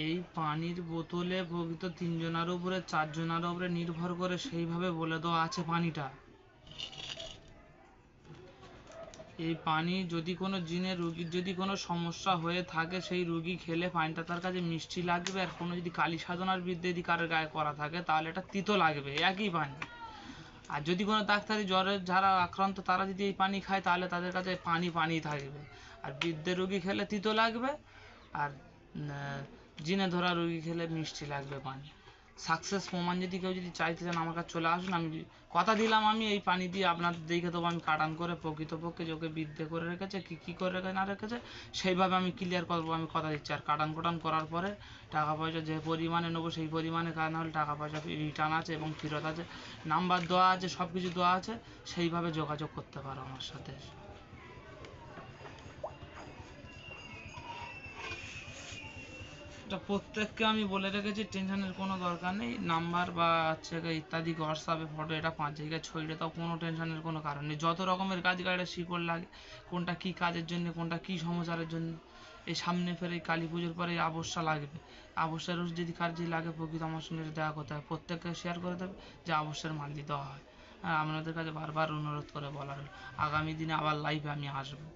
এই পানির বোতলে প্রকৃত 3 জনের উপরে 4 জনের উপরে নির্ভর করে সেইভাবে বলে দেওয়া আছে পানিটা। এই পানি যদি কোনো জিনের রোগীর যদি কোনো সমস্যা হয়ে থাকে, সেই রোগী খেলে পানিটা তার কাছে মিষ্টি লাগবে, আর কোনো যদি কালী সাধনার বিদ্যা যদি কারোর গায়ে করা থাকে তাহলে এটা তিতো লাগবে, একই পানি। আর যদি কোনো ডাক্তারি জ্বরের যারা আক্রান্ত তারা যদি এই পানি খায় তাহলে তাদের কাছে পানি পানি থাকবে, আর বৃদ্ধের রোগী খেলে তিতো লাগবে, আর জিনে ধরা রোগী খেলে মিষ্টি লাগবে পানি। সাকসেস প্রমাণ যদি কেউ যদি চাইতে চান আমার কাছে চলে আসুন, আমি কথা দিলাম আমি এই পানি দিয়ে আপনাদের দেখে দেবো আমি কাটান করে প্রকৃতপক্ষে যোগে বিদ্যে করে রেখেছে কী করে রেখে না রেখেছে সেইভাবে আমি ক্লিয়ার করবো, আমি কথা দিচ্ছি। আর কাটান কোটান করার পরে টাকা পয়সা যে পরিমাণে নেবো সেই পরিমাণে কাজ না হলে টাকা পয়সা রিটার্ন আছে এবং ফেরত আছে, নাম্বার দেওয়া আছে, সব কিছু দেওয়া আছে, সেইভাবে যোগাযোগ করতে পারো আমার সাথে। এটা প্রত্যেককে আমি বলে রেখেছি, টেনশনের কোনো দরকার নেই। নাম্বার বা হচ্ছে ইত্যাদি হোয়াটসঅ্যাপে ফটো এটা 5 জায়গায় ছড়িয়ে দাও, কোনো টেনশনের কোনো কারণ নেই। যত রকমের কাজ গাড়িটা শিকড় লাগে, কোনটা কী কাজের জন্য, কোনটা কী সমাচারের জন্য। এই সামনে ফের এই কালী পুজোর পরে এই আবশ্যা লাগবে, আবশ্যের ওষুধ যদি কার যদি লাগে প্রকৃত আমার সঙ্গে দেখা করতে হবে, প্রত্যেককে শেয়ার করে দেবে যে আবশ্যের মাল দিতে হয়। আর আপনাদের কাছে বারবার অনুরোধ করে বলার হলো আগামী দিনে আবার লাইভে আমি আসবো।